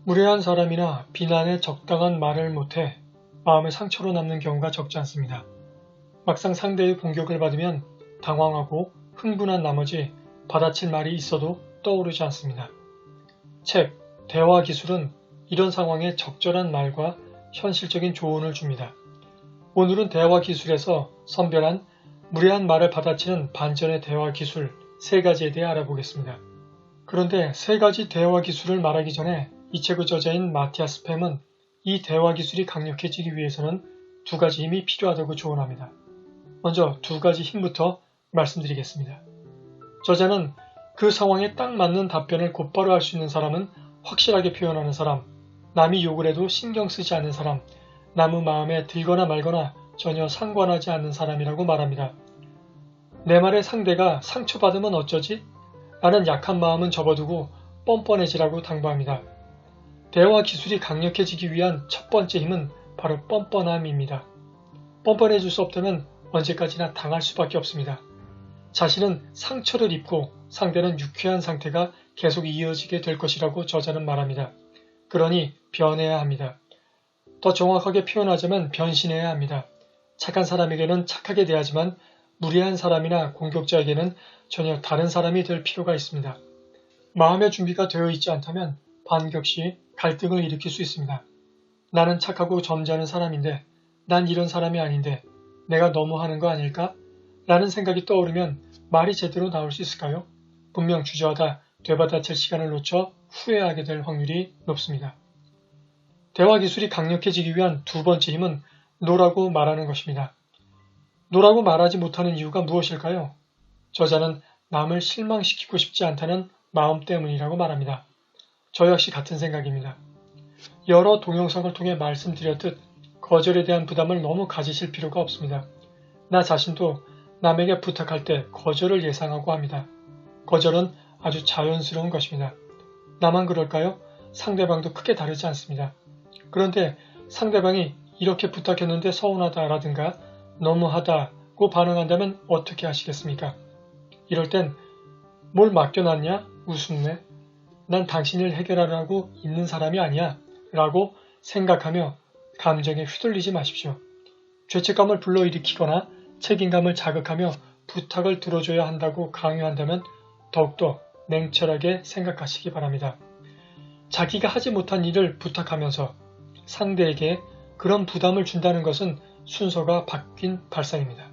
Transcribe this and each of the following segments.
무례한 사람이나 비난에 적당한 말을 못해 마음의 상처로 남는 경우가 적지 않습니다. 막상 상대의 공격을 받으면 당황하고 흥분한 나머지 받아칠 말이 있어도 떠오르지 않습니다. 책, 대화 기술은 이런 상황에 적절한 말과 현실적인 조언을 줍니다. 오늘은 대화 기술에서 선별한 무례한 말을 받아치는 반전의 대화 기술 3가지에 대해 알아보겠습니다. 그런데 3가지 대화 기술을 말하기 전에 이 책의 저자인 마티아스 팸은 이 대화 기술이 강력해지기 위해서는 2가지 힘이 필요하다고 조언합니다. 먼저 2가지 힘부터 말씀드리겠습니다. 저자는 그 상황에 딱 맞는 답변을 곧바로 할 수 있는 사람은 확실하게 표현하는 사람, 남이 욕을 해도 신경 쓰지 않는 사람, 남의 마음에 들거나 말거나 전혀 상관하지 않는 사람이라고 말합니다. 내 말에 상대가 상처받으면 어쩌지? 라는 약한 마음은 접어두고 뻔뻔해지라고 당부합니다. 대화 기술이 강력해지기 위한 첫 번째 힘은 바로 뻔뻔함입니다. 뻔뻔해질 수 없다면 언제까지나 당할 수밖에 없습니다. 자신은 상처를 입고 상대는 유쾌한 상태가 계속 이어지게 될 것이라고 저자는 말합니다. 그러니 변해야 합니다. 더 정확하게 표현하자면 변신해야 합니다. 착한 사람에게는 착하게 대하지만 무례한 사람이나 공격자에게는 전혀 다른 사람이 될 필요가 있습니다. 마음의 준비가 되어 있지 않다면 반격시 갈등을 일으킬 수 있습니다. 나는 착하고 점잖은 사람인데 난 이런 사람이 아닌데 내가 너무 하는 거 아닐까? 라는 생각이 떠오르면 말이 제대로 나올 수 있을까요? 분명 주저하다 되받아칠 시간을 놓쳐 후회하게 될 확률이 높습니다. 대화 기술이 강력해지기 위한 2번째 힘은 노라고 말하는 것입니다. 노라고 말하지 못하는 이유가 무엇일까요? 저자는 남을 실망시키고 싶지 않다는 마음 때문이라고 말합니다. 저 역시 같은 생각입니다. 여러 동영상을 통해 말씀드렸듯 거절에 대한 부담을 너무 가지실 필요가 없습니다. 나 자신도 남에게 부탁할 때 거절을 예상하고 합니다. 거절은 아주 자연스러운 것입니다. 나만 그럴까요? 상대방도 크게 다르지 않습니다. 그런데 상대방이 이렇게 부탁했는데 서운하다라든가 너무하다고 반응한다면 어떻게 하시겠습니까? 이럴 땐 뭘 맡겨놨냐? 우습네. 난 당신을 해결하라고 있는 사람이 아니야 라고 생각하며 감정에 휘둘리지 마십시오. 죄책감을 불러일으키거나 책임감을 자극하며 부탁을 들어줘야 한다고 강요한다면 더욱더 냉철하게 생각하시기 바랍니다. 자기가 하지 못한 일을 부탁하면서 상대에게 그런 부담을 준다는 것은 순서가 바뀐 발상입니다.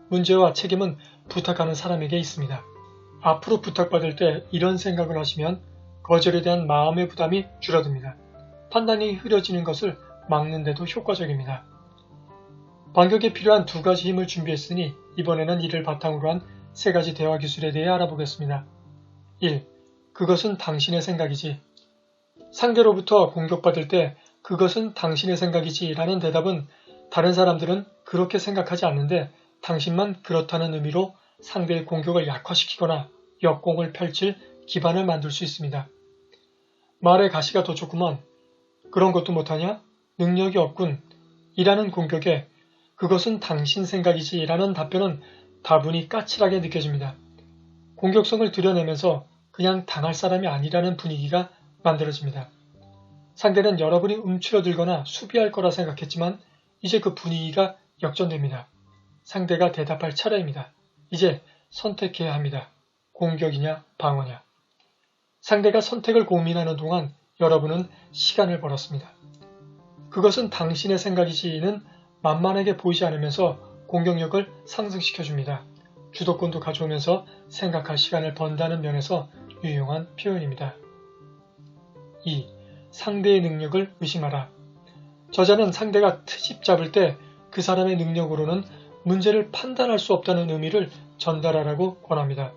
문제와 책임은 부탁하는 사람에게 있습니다. 앞으로 부탁받을 때 이런 생각을 하시면 거절에 대한 마음의 부담이 줄어듭니다. 판단이 흐려지는 것을 막는 데도 효과적입니다. 반격에 필요한 2가지 힘을 준비했으니 이번에는 이를 바탕으로 한 3가지 대화 기술에 대해 알아보겠습니다. 1. 그것은 당신의 생각이지. 상대로부터 공격받을 때 그것은 당신의 생각이지 라는 대답은 다른 사람들은 그렇게 생각하지 않는데 당신만 그렇다는 의미로 상대의 공격을 약화시키거나 역공을 펼칠 기반을 만들 수 있습니다. 말의 가시가 더 좋구먼. 그런 것도 못하냐? 능력이 없군. 이라는 공격에 그것은 당신 생각이지 라는 답변은 다분히 까칠하게 느껴집니다. 공격성을 드러내면서 그냥 당할 사람이 아니라는 분위기가 만들어집니다. 상대는 여러분이 움츠러들거나 수비할 거라 생각했지만 이제 그 분위기가 역전됩니다. 상대가 대답할 차례입니다. 이제 선택해야 합니다. 공격이냐 방어냐. 상대가 선택을 고민하는 동안 여러분은 시간을 벌었습니다. 그것은 당신의 생각이지는 만만하게 보이지 않으면서 공격력을 상승시켜줍니다. 주도권도 가져오면서 생각할 시간을 번다는 면에서 유용한 표현입니다. 2. 상대의 능력을 의심하라. 저자는 상대가 트집 잡을 때 그 사람의 능력으로는 문제를 판단할 수 없다는 의미를 전달하라고 권합니다.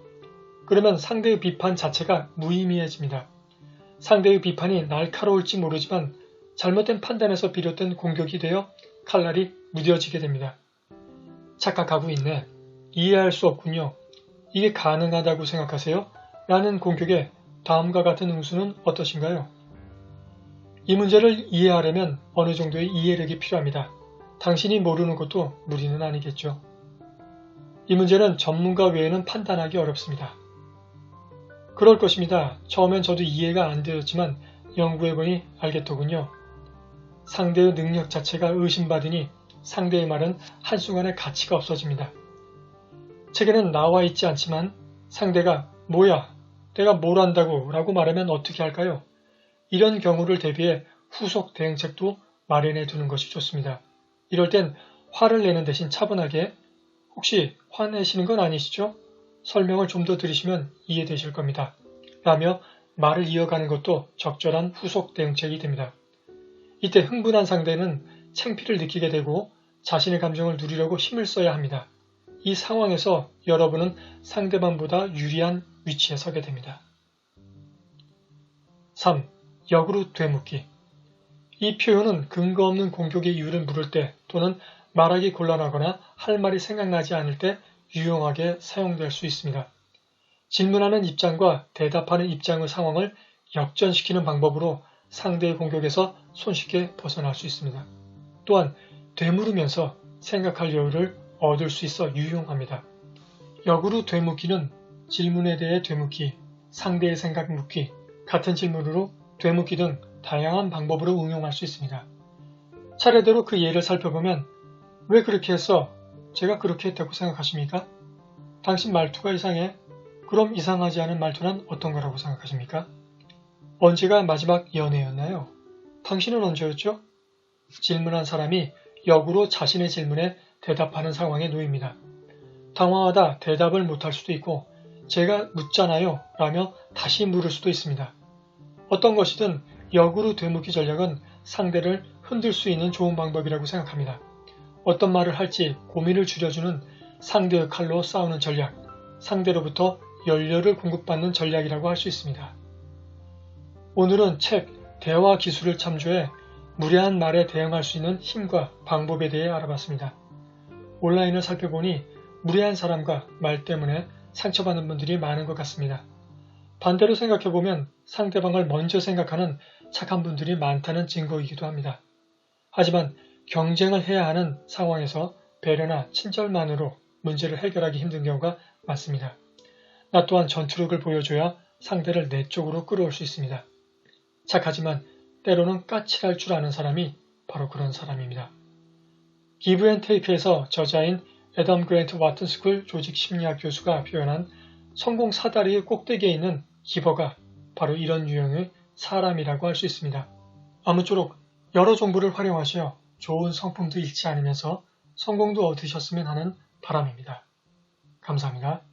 그러면 상대의 비판 자체가 무의미해집니다. 상대의 비판이 날카로울지 모르지만 잘못된 판단에서 비롯된 공격이 되어 칼날이 무뎌지게 됩니다. 착각하고 있네. 이해할 수 없군요. 이게 가능하다고 생각하세요? 라는 공격에 다음과 같은 응수는 어떠신가요? 이 문제를 이해하려면 어느 정도의 이해력이 필요합니다. 당신이 모르는 것도 무리는 아니겠죠. 이 문제는 전문가 외에는 판단하기 어렵습니다. 그럴 것입니다. 처음엔 저도 이해가 안 되었지만 연구해보니 알겠더군요. 상대의 능력 자체가 의심받으니 상대의 말은 한순간에 가치가 없어집니다. 책에는 나와 있지 않지만 상대가 뭐야, 내가 뭘 안다고 라고 말하면 어떻게 할까요? 이런 경우를 대비해 후속 대응책도 마련해 두는 것이 좋습니다. 이럴 땐 화를 내는 대신 차분하게 혹시 화내시는 건 아니시죠? 설명을 좀 더 들으시면 이해되실 겁니다. 라며 말을 이어가는 것도 적절한 후속 대응책이 됩니다. 이때 흥분한 상대는 창피를 느끼게 되고 자신의 감정을 누리려고 힘을 써야 합니다. 이 상황에서 여러분은 상대방보다 유리한 위치에 서게 됩니다. 3. 역으로 되묻기. 이 표현은 근거 없는 공격의 이유를 물을 때 또는 말하기 곤란하거나 할 말이 생각나지 않을 때 유용하게 사용될 수 있습니다. 질문하는 입장과 대답하는 입장의 상황을 역전시키는 방법으로 상대의 공격에서 손쉽게 벗어날 수 있습니다. 또한 되물으면서 생각할 여유를 얻을 수 있어 유용합니다. 역으로 되묻기는 질문에 대해 되묻기, 상대의 생각 묻기, 같은 질문으로 되묻기 등 다양한 방법으로 응용할 수 있습니다. 차례대로 그 예를 살펴보면 왜 그렇게 했어? 제가 그렇게 했다고 생각하십니까? 당신 말투가 이상해? 그럼 이상하지 않은 말투는 어떤 거라고 생각하십니까? 언제가 마지막 연애였나요? 당신은 언제였죠? 질문한 사람이 역으로 자신의 질문에 대답하는 상황에 놓입니다. 당황하다 대답을 못할 수도 있고 제가 묻잖아요 라며 다시 물을 수도 있습니다. 어떤 것이든 역으로 되묻기 전략은 상대를 흔들 수 있는 좋은 방법이라고 생각합니다. 어떤 말을 할지 고민을 줄여주는 상대의 칼로 싸우는 전략, 상대로부터 연료를 공급받는 전략이라고 할 수 있습니다. 오늘은 책 대화 기술을 참조해 무례한 말에 대응할 수 있는 힘과 방법에 대해 알아봤습니다. 온라인을 살펴보니 무례한 사람과 말 때문에 상처받는 분들이 많은 것 같습니다. 반대로 생각해보면 상대방을 먼저 생각하는 착한 분들이 많다는 증거이기도 합니다. 하지만 경쟁을 해야 하는 상황에서 배려나 친절만으로 문제를 해결하기 힘든 경우가 많습니다. 나 또한 전투력을 보여줘야 상대를 내 쪽으로 끌어올 수 있습니다. 착하지만 때로는 까칠할 줄 아는 사람이 바로 그런 사람입니다. 기브 앤 테이크에서 저자인 애덤 그랜트 와튼 스쿨 조직 심리학 교수가 표현한 성공 사다리의 꼭대기에 있는 기버가 바로 이런 유형의 사람이라고 할 수 있습니다. 아무쪼록 여러 정보를 활용하시어 좋은 성품도 잃지 않으면서 성공도 얻으셨으면 하는 바람입니다. 감사합니다.